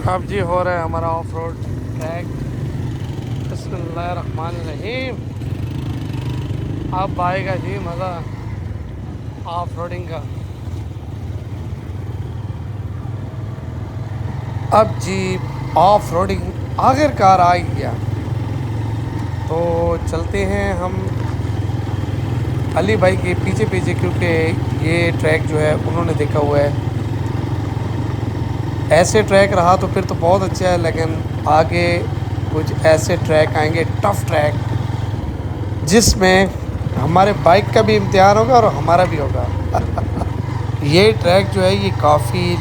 अब जी हो रहा है हमारा ऑफ रोड ट्रैक। बिस्मिल्लाहिर्रहमानिर्रहीम। अब आएगा जी मज़ा ऑफ रोडिंग का। अब जी ऑफ रोडिंग आखिरकार आ गया, तो चलते हैं हम अली भाई के पीछे पीछे, क्योंकि ये ट्रैक जो है उन्होंने देखा हुआ है। ऐसे ट्रैक रहा तो फिर तो बहुत अच्छा है, लेकिन आगे कुछ ऐसे ट्रैक आएंगे, टफ़ ट्रैक, जिसमें हमारे बाइक का भी इम्तिहान होगा और हमारा भी होगा। ये ट्रैक जो है ये काफ़ी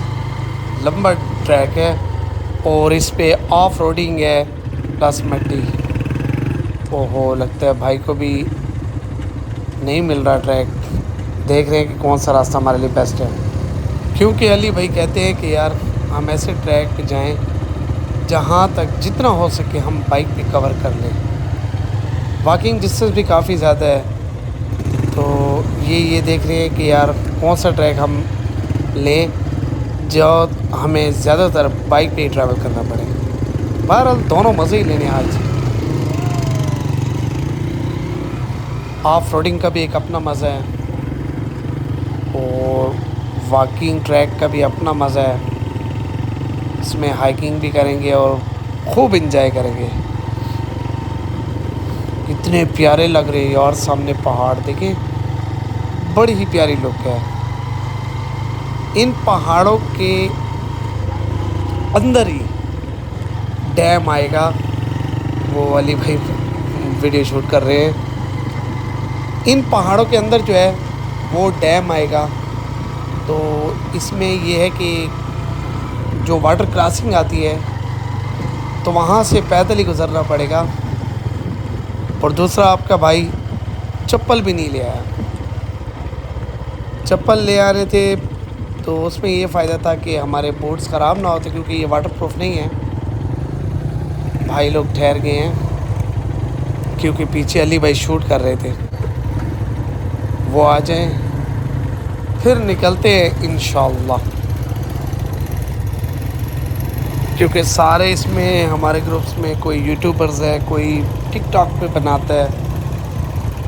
लंबा ट्रैक है और इस पे ऑफ रोडिंग है प्लस मट्टी। ओहो, लगता है भाई को भी नहीं मिल रहा ट्रैक। देख रहे हैं कि कौन सा रास्ता हमारे लिए बेस्ट है, क्योंकि अली भाई कहते हैं कि यार हम ऐसे ट्रैक पे जाएं जहां तक जितना हो सके हम बाइक पे कवर कर लें। वॉकिंग डिस्टेंस भी काफ़ी ज़्यादा है, तो ये देख रहे हैं कि यार कौन सा ट्रैक हम लें जो हमें ज़्यादातर बाइक पे ही ट्रैवल करना पड़े। बहरहाल दोनों मज़े ही लेने आज। ऑफ रोडिंग का भी एक अपना मज़ा है और वॉकिंग ट्रैक का भी अपना मज़ा है। इसमें हाइकिंग भी करेंगे और खूब इंजॉय करेंगे। इतने प्यारे लग रहे हैं यार, सामने पहाड़ देखें, बड़ी ही प्यारी लुक है। इन पहाड़ों के अंदर ही डैम आएगा, वो अली भाई वीडियो शूट कर रहे हैं। इन पहाड़ों के अंदर जो है वो डैम आएगा, तो इसमें ये है कि जो वाटर क्रॉसिंग आती है तो वहाँ से पैदल ही गुज़रना पड़ेगा। और दूसरा, आपका भाई चप्पल भी नहीं ले आया। चप्पल ले आने थे तो उसमें ये फ़ायदा था कि हमारे बूट्स ख़राब ना होते, क्योंकि ये वाटरप्रूफ नहीं है। भाई लोग ठहर गए हैं क्योंकि पीछे अली भाई शूट कर रहे थे, वो आ जाएं फिर निकलते हैं इंशाअल्लाह। क्योंकि सारे इसमें हमारे ग्रुप्स में कोई यूट्यूबर्स है, कोई टिकटॉक पे बनाता है,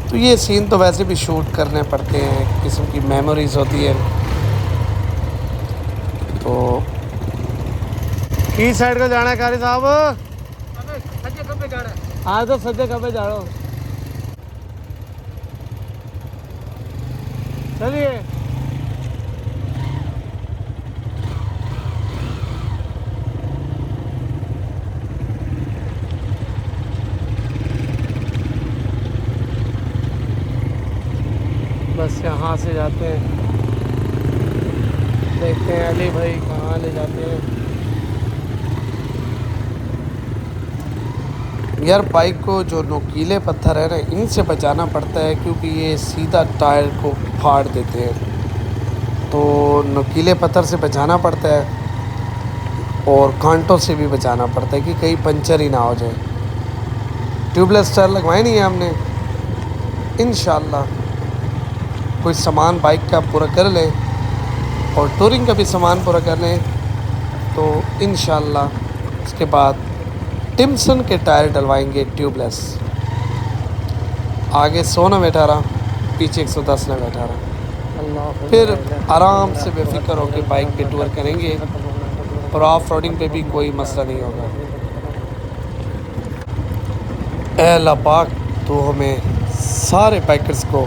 तो ये सीन तो वैसे भी शूट करने पड़ते हैं, एक किस्म की मेमोरीज़ होती है। तो की साइड को जाना है कारी साहब? सज्जे कब जाना है? हाँ, तो सज्जे कब जाओ, चलिए। बस यहाँ से जाते हैं, देखते हैं अली भाई कहाँ ले जाते हैं। यार बाइक को जो नुकीले पत्थर है ना, इनसे बचाना पड़ता है, क्योंकि ये सीधा टायर को फाड़ देते हैं। तो नुकीले पत्थर से बचाना पड़ता है और कांटों से भी बचाना पड़ता है कि कहीं पंचर ही ना हो जाए। ट्यूबलेस टायर लगवाए नहीं है हमने, इंशाल्लाह कोई सामान बाइक का पूरा कर लें और टूरिंग का भी सामान पूरा कर लें, तो इंशाल्लाह उसके बाद टिम्सन के टायर डलवाएंगे ट्यूबलेस। आगे 100 न बैठा रहा, पीछे 110 न बैठा रहा, फिर आराम से बेफिक्र होकर बाइक पे टूर करेंगे और ऑफ रोडिंग पे भी कोई मसला नहीं होगा। ऐ अल्लाह पाक, तो हमें सारे बाइकर्स को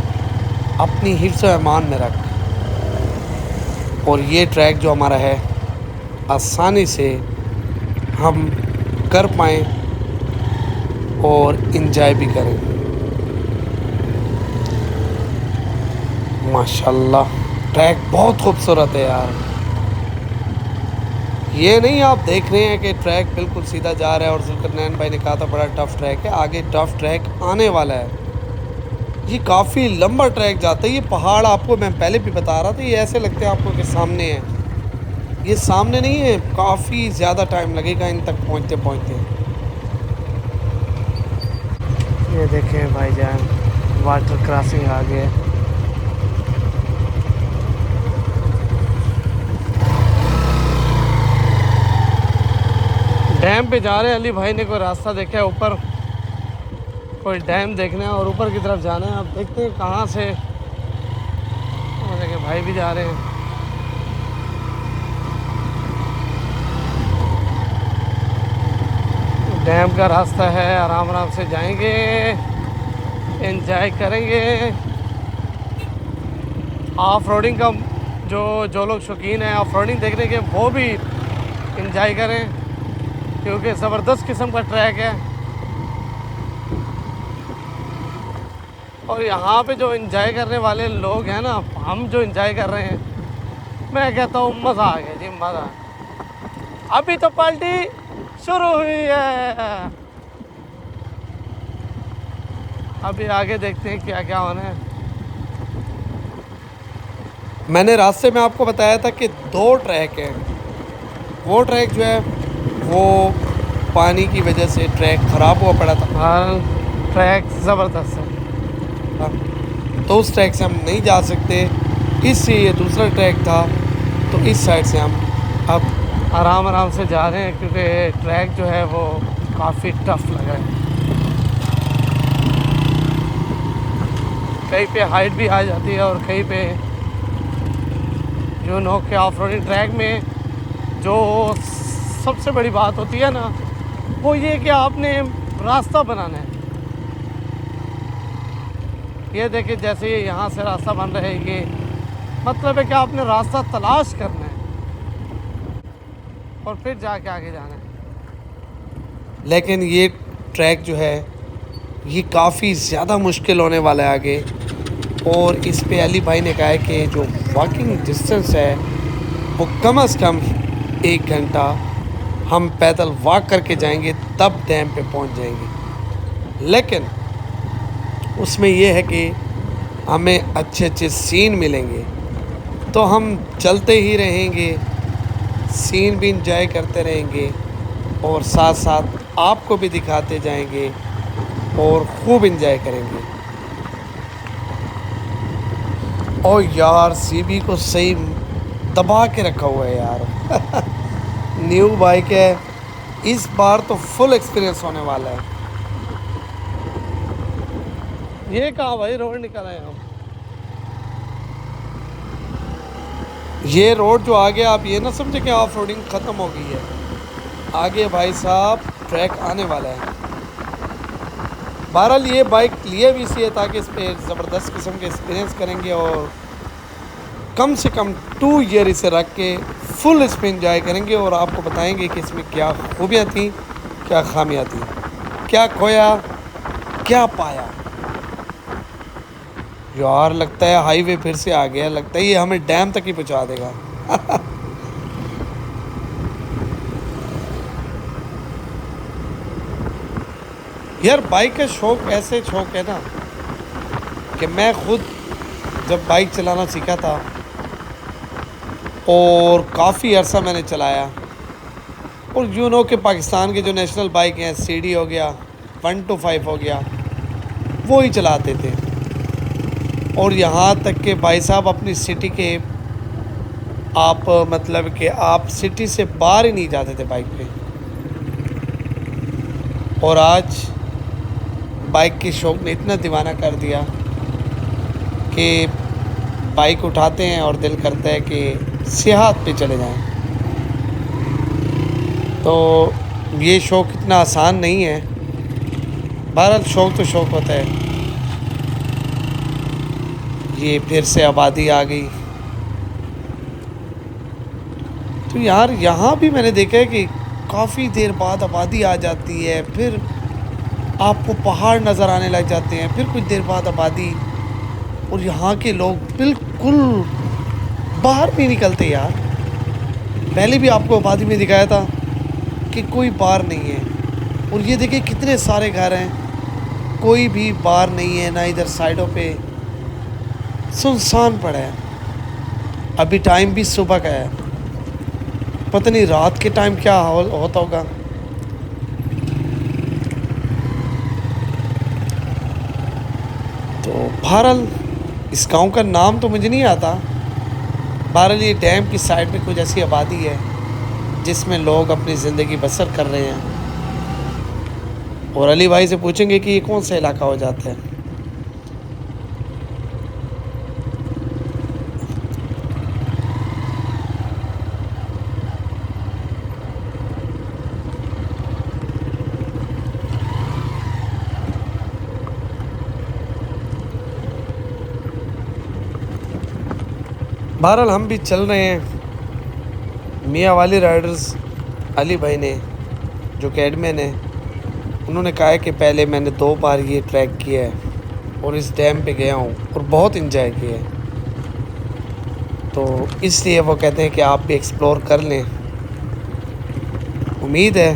अपनी हिफ्ज़ अमान में रख, और ये ट्रैक जो हमारा है आसानी से हम कर पाएँ और इंजॉय भी करें। माशाल्लाह ट्रैक बहुत खूबसूरत है यार। ये नहीं आप देख रहे हैं कि ट्रैक बिल्कुल सीधा जा रहा है, और जुल्करनैन भाई ने कहा था बड़ा टफ़ ट्रैक है, आगे टफ़ ट्रैक आने वाला है। ये काफ़ी लंबा ट्रैक जाता है। ये पहाड़ आपको मैं पहले भी बता रहा था, ये ऐसे लगते हैं आपको कि सामने है, ये सामने नहीं है, काफ़ी ज़्यादा टाइम लगेगा इन तक पहुंचते पहुंचते। ये देखें भाईजान, वाटर क्रॉसिंग आ गया। डैम पे जा रहे हैं। अली भाई ने कोई रास्ता देखा है, ऊपर कोई डैम देखना है और ऊपर की तरफ जाना है। अब देखते हैं कहाँ से। और देखिए भाई भी जा रहे हैं। डैम का रास्ता है, आराम आराम से जाएंगे, एंजॉय करेंगे। ऑफ रोडिंग का जो लोग शौकीन हैं ऑफ रोडिंग देखने के, वो भी एंजॉय करें, क्योंकि ज़बरदस्त किस्म का ट्रैक है। और यहाँ पे जो एंजॉय करने वाले लोग हैं ना, हम जो एंजॉय कर रहे हैं, मैं कहता हूँ मज़ा आ गया जी, मज़ा। अभी तो पार्टी शुरू हुई है, अभी आगे देखते हैं क्या क्या होना है। मैंने रास्ते में आपको बताया था कि 2 ट्रैक हैं। वो ट्रैक जो है वो पानी की वजह से ट्रैक ख़राब हुआ पड़ा था। हाँ, ट्रैक ज़बरदस्त है। तो उस ट्रैक से हम नहीं जा सकते, इससे ये दूसरा ट्रैक था, तो इस साइड से हम अब आराम आराम से जा रहे हैं, क्योंकि ट्रैक जो है वो काफ़ी टफ लग रहा है। कहीं पे हाइट भी आ जाती है और कहीं पे जो नो के ऑफ रोडिंग ट्रैक में जो सबसे बड़ी बात होती है ना, वो ये कि आपने रास्ता बनाना है। ये देखिए, जैसे ये यहाँ से रास्ता बन रहा है, ये मतलब है कि आपने रास्ता तलाश करना है और फिर जाके आगे जाना है। लेकिन ये ट्रैक जो है ये काफ़ी ज़्यादा मुश्किल होने वाला है आगे। और इस पे अली भाई ने कहा है कि जो वॉकिंग डिस्टेंस है वो कम से कम 1 घंटा हम पैदल वॉक करके जाएंगे, तब डैम पे पहुंच जाएंगे। लेकिन उसमें ये है कि हमें अच्छे अच्छे सीन मिलेंगे, तो हम चलते ही रहेंगे, सीन भी इंजॉय करते रहेंगे और साथ साथ आपको भी दिखाते जाएंगे और खूब इंजॉय करेंगे। और यार सीबी को सही दबा के रखा हुआ है यार। न्यू बाइक है, इस बार तो फुल एक्सपीरियंस होने वाला है। ये कहाँ भाई रोड निकल आए हम। ये रोड जो आगे, आप ये ना समझे कि ऑफ रोडिंग ख़त्म हो गई है, आगे भाई साहब ट्रैक आने वाला है। बहरहाल ये बाइक लिए भी इसलिए ताकि इस पर ज़बरदस्त किस्म के एक्सपीरियंस करेंगे और कम से कम 2 ईयर इसे रख के फुल इस पर इंजॉय करेंगे और आपको बताएंगे कि इसमें क्या खूबियाँ थी, क्या खामियाँ थी, क्या खोया, क्या पाया। यार लगता है हाईवे फिर से आ गया, लगता है ये हमें डैम तक ही पहुंचा देगा। यार बाइक का शौक़ ऐसे शौक़ है ना कि मैं खुद जब बाइक चलाना सीखा था और काफ़ी अरसा मैंने चलाया, और यू नो कि पाकिस्तान के जो नेशनल बाइक हैं, सीडी हो गया, 125 हो गया, वो ही चलाते थे। और यहाँ तक कि भाई साहब अपनी सिटी के आप मतलब कि आप सिटी से बाहर ही नहीं जाते थे बाइक पे। और आज बाइक के शौक़ ने इतना दीवाना कर दिया कि बाइक उठाते हैं और दिल करता है कि सियाहत पे चले जाएं। तो ये शौक़ इतना आसान नहीं है। बहरहाल शौक़ तो शौक़ होता है। ये फिर से आबादी आ गई। तो यार यहाँ भी मैंने देखा है कि काफ़ी देर बाद आबादी आ जाती है, फिर आपको पहाड़ नज़र आने लग जाते हैं, फिर कुछ देर बाद आबादी, और यहाँ के लोग बिल्कुल बाहर नहीं निकलते यार। पहले भी आपको आबादी में दिखाया था कि कोई बाहर नहीं है, और ये देखिए कितने सारे घर हैं, कोई भी बाहर नहीं है, ना इधर साइडों पे सुनसान पड़ा है। अभी टाइम भी सुबह का है, पता नहीं रात के टाइम क्या होता होगा। तो बहरहाल इस गांव का नाम तो मुझे नहीं आता। बहरहाल ये डैम की साइड में कुछ ऐसी आबादी है जिसमें लोग अपनी ज़िंदगी बसर कर रहे हैं। और अली भाई से पूछेंगे कि ये कौन सा इलाका हो जाता है। बहरहाल हम भी चल रहे हैं। मियाँ वाली राइडर्स अली भाई ने, जो कि एडमिन है, उन्होंने कहा है कि पहले मैंने 2 बार ये ट्रैक किया है और इस डैम पे गया हूँ और बहुत इंजॉय किया है, तो इसलिए वो कहते हैं कि आप भी एक्सप्लोर कर लें। उम्मीद है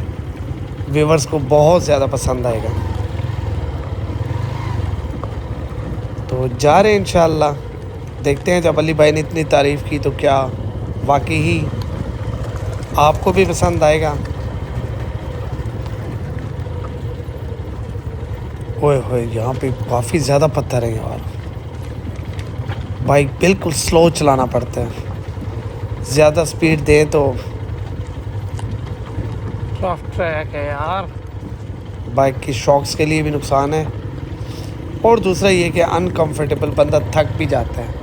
व्यूवर्स को बहुत ज़्यादा पसंद आएगा। तो जा रहे हैं इंशाल्लाह। देखते हैं, जब अली भाई ने इतनी तारीफ़ की तो क्या वाकई ही आपको भी पसंद आएगा। ओए होए, यहाँ पे काफ़ी ज़्यादा पत्थर हैं यार। बाइक बिल्कुल स्लो चलाना पड़ता है, ज़्यादा स्पीड दें तो सॉफ्ट ट्रैक है यार। बाइक की शॉक्स के लिए भी नुकसान है, और दूसरा ये कि अनकंफर्टेबल, बंदा थक भी जाता है।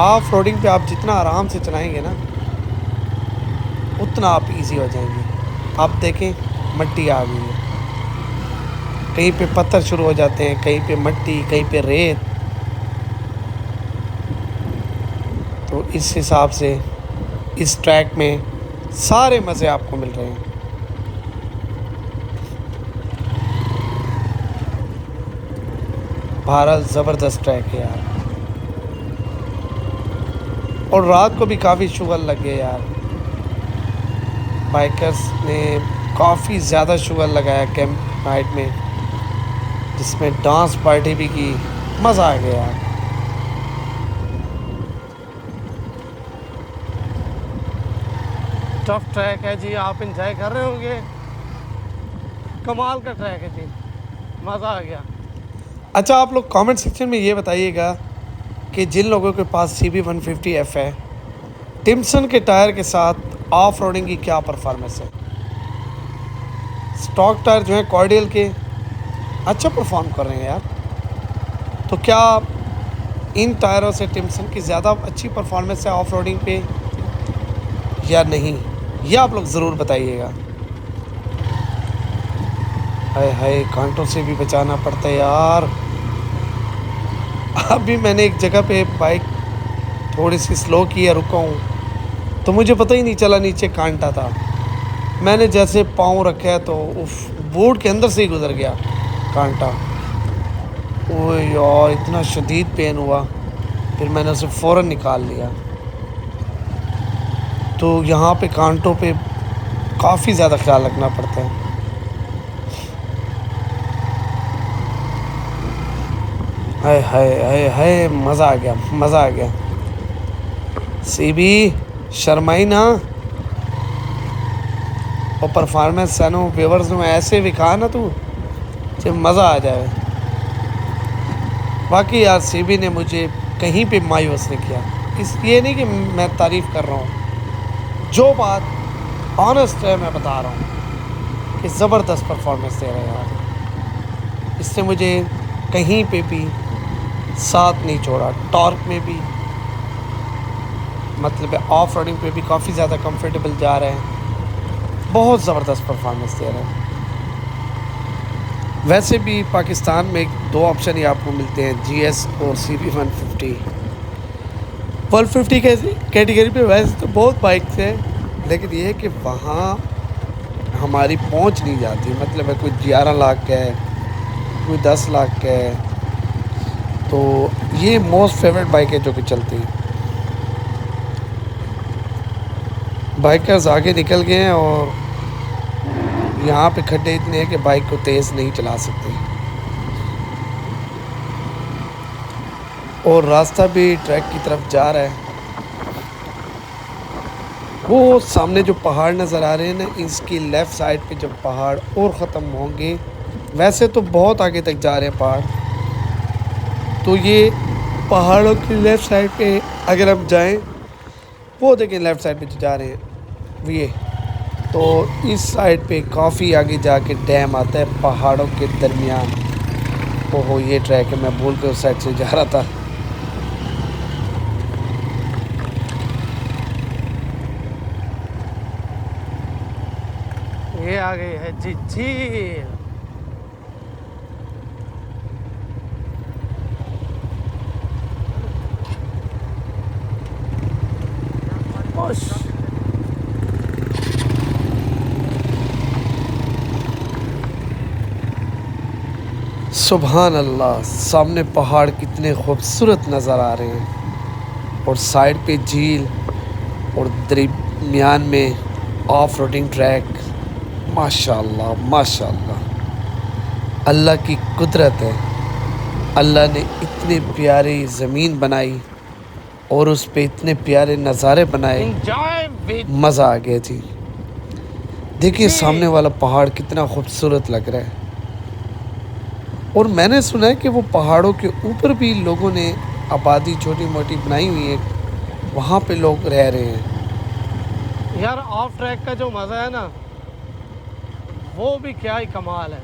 ऑफ रोडिंग पे आप जितना आराम से चलाएंगे ना, उतना आप इजी हो जाएंगे। आप देखें मिट्टी आ गई है, कहीं पे पत्थर शुरू हो जाते हैं, कहीं पे मिट्टी, कहीं पे रेत। तो इस हिसाब से इस ट्रैक में सारे मज़े आपको मिल रहे हैं। बहरहाल ज़बरदस्त ट्रैक है यार, और रात को भी काफ़ी शुगर लग गए यार। बाइकर्स ने काफ़ी ज़्यादा शुगर लगाया कैंप नाइट में, जिसमें डांस पार्टी भी की। मज़ा आ गया यार। टफ ट्रैक है जी, आप इंजॉय कर रहे होंगे। कमाल का ट्रैक है जी, मज़ा आ गया। अच्छा, आप लोग कमेंट सेक्शन में ये बताइएगा कि जिन लोगों के पास CB150F है, टिम्सन के टायर के साथ ऑफ रोडिंग की क्या परफॉर्मेंस है। स्टॉक टायर जो है कॉर्डियल के अच्छा परफॉर्म कर रहे हैं यार, तो क्या इन टायरों से टिम्सन की ज़्यादा अच्छी परफॉर्मेंस है ऑफ रोडिंग पे या नहीं, यह आप लोग ज़रूर बताइएगा। हाय हाय, कांटों से भी बचाना पड़ता है यार। अभी मैंने एक जगह पे बाइक थोड़ी सी स्लो की है, रुका हूँ, तो मुझे पता ही नहीं चला नीचे कांटा था। मैंने जैसे पाँव रखा है तो उफ, बूट के अंदर से ही गुजर गया कांटा। ओए यार, इतना शदीद पेन हुआ, फिर मैंने उसे फ़ौरन निकाल लिया। तो यहाँ पे कांटों पे काफ़ी ज़्यादा ख्याल रखना पड़ता है। हाय हाय हाय हाय, मज़ा आ गया, मज़ा आ गया। CB शर्माई ना, और परफॉर्मेंस सानू व्यूवर्स में ऐसे विखा ना तू, कि मज़ा आ जाए। बाकी यार CB ने मुझे कहीं पे मायूस नहीं किया। इस ये नहीं कि मैं तारीफ़ कर रहा हूँ, जो बात ऑनेस्ट है मैं बता रहा हूँ कि ज़बरदस्त परफॉर्मेंस दे रहा है यार। इसने मुझे कहीं पे भी साथ नहीं छोड़ा। टॉर्क में भी, मतलब ऑफ रोडिंग पे भी काफ़ी ज़्यादा कंफर्टेबल जा रहे हैं। बहुत ज़बरदस्त परफॉर्मेंस दे रहे हैं। वैसे भी पाकिस्तान में 2 ऑप्शन ही आपको मिलते हैं, GS और CB150। 150 कैटेगरी पे वैसे तो बहुत बाइक्स हैं, लेकिन ये है कि वहाँ हमारी पहुँच नहीं जाती। मतलब है कोई 11 लाख का है, कोई 10 लाख का है, तो ये मोस्ट फेवरेट बाइक है जो कि चलती है। बाइकर्स आगे निकल गए हैं और यहाँ पे खड्डे इतने हैं कि बाइक को तेज़ नहीं चला सकते, और रास्ता भी ट्रैक की तरफ जा रहा है। वो सामने जो पहाड़ नज़र आ रहे हैं ना, इसकी लेफ़्ट साइड पे जब पहाड़ और ख़त्म होंगे, वैसे तो बहुत आगे तक जा रहे हैं पहाड़, तो ये पहाड़ों की लेफ़्ट साइड पे अगर हम जाएं वो देखें लेफ़्ट साइड पे जो जा रहे हैं ये। तो इस साइड पे काफ़ी आगे जाके डैम आता है पहाड़ों के दरमियान। ओहो ये ट्रैक है, मैं भूल के उस साइड से जा रहा था। ये आ गई है झील। ओश। सुभान अल्लाह, सामने पहाड़ कितने खूबसूरत नज़र आ रहे हैं और साइड पे झील और दरमियान में ऑफ रोडिंग ट्रैक। माशाअल्लाह माशाअल्लाह, अल्लाह की कुदरत है। अल्लाह ने इतनी प्यारी ज़मीन बनाई और उस पे इतने प्यारे नज़ारे बनाए, एंजॉय विद। मज़ा आ गया जी। देखिए सामने वाला पहाड़ कितना खूबसूरत लग रहा है। और मैंने सुना है कि वो पहाड़ों के ऊपर भी लोगों ने आबादी छोटी मोटी बनाई हुई है, वहाँ पे लोग रह रहे हैं। यार ऑफ ट्रैक का जो मज़ा है ना, वो भी क्या ही कमाल है।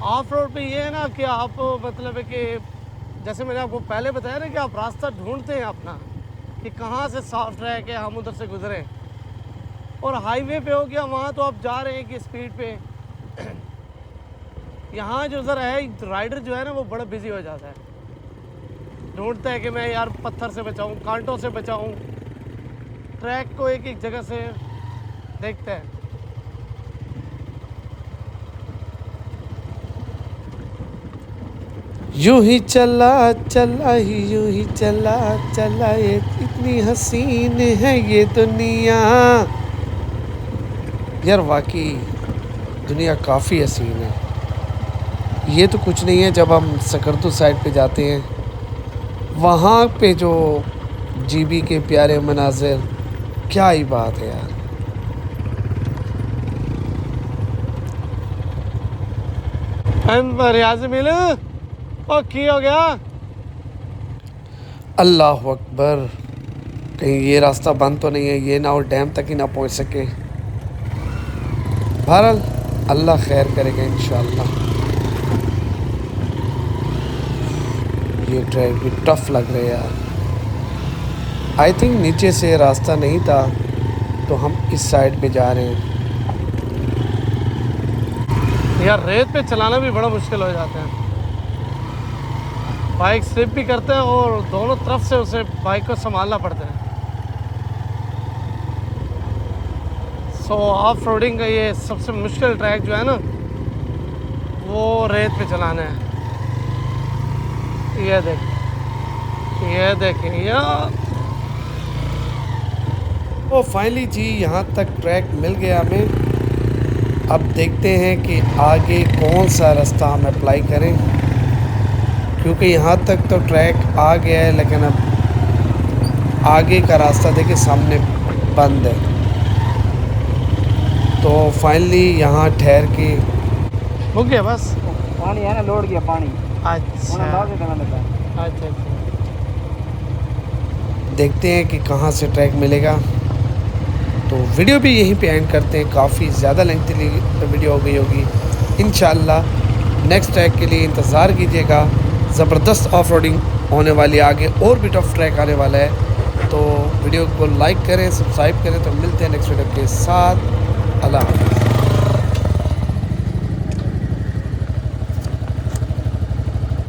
ऑफ रोड पे ये है ना कि आप मतलब है कि जैसे मैंने आपको पहले बताया ना कि आप रास्ता ढूंढते हैं अपना कि कहाँ से सॉफ्ट ट्रैक है, हम उधर से गुजरें। और हाईवे पे हो गया वहाँ तो आप जा रहे हैं कि स्पीड पे। यहाँ जो ज़रा है राइडर जो है ना वो बड़ा बिजी हो जाता है, ढूंढता है कि मैं यार पत्थर से बचाऊँ, कांटों से बचाऊँ, ट्रैक को एक एक जगह से देखते हैं। यूं ही चला चला ही यूं ही चला चला, ये इतनी हसीन है ये दुनिया। यार वाकई दुनिया काफ़ी हसीन है। ये तो कुछ नहीं है, जब हम सकरतू साइड पे जाते हैं वहाँ पे जो जीबी के प्यारे मनाजिर, क्या ही बात है यार। रियाज मिल और की हो गया। अल्लाह अकबर, कहीं ये रास्ता बंद तो नहीं है, ये ना और डैम तक ही ना पहुंच सके। बहरहाल अल्लाह खैर करेगा इंशाअल्लाह। ये ट्रैक भी टफ लग रहा है यार। आई थिंक नीचे से रास्ता नहीं था तो हम इस साइड पे जा रहे हैं। यार रेत पे चलाना भी बड़ा मुश्किल हो जाता है, बाइक स्लिप भी करते हैं और दोनों तरफ से उसे बाइक को संभालना पड़ता है। सो ऑफ रोडिंग का ये सबसे मुश्किल ट्रैक जो है ना वो रेत पे चलाना है। ये देखें यार। तो फाइनली जी यहाँ तक ट्रैक मिल गया हमें। अब देखते हैं कि आगे कौन सा रास्ता हम अप्लाई करें, क्योंकि यहाँ तक तो ट्रैक आ गया है, लेकिन अब आगे का रास्ता देखिए सामने बंद है। तो फाइनली यहाँ ठहर के रुक गया बस। पानी है ना, लोड गया पानी। अच्छा अच्छा। देखते हैं कि कहाँ से ट्रैक मिलेगा। तो वीडियो भी यहीं पे एंड करते हैं, काफ़ी ज़्यादा लेंथी वीडियो हो गई होगी। इंशाल्लाह नेक्स्ट ट्रैक के लिए इंतज़ार कीजिएगा। ज़बरदस्त ऑफ रोडिंग होने वाली, आगे और भी टफ ट्रैक आने वाला है। तो वीडियो को लाइक करें, सब्सक्राइब करें। तो मिलते हैं नेक्स्ट वीडियो के साथ।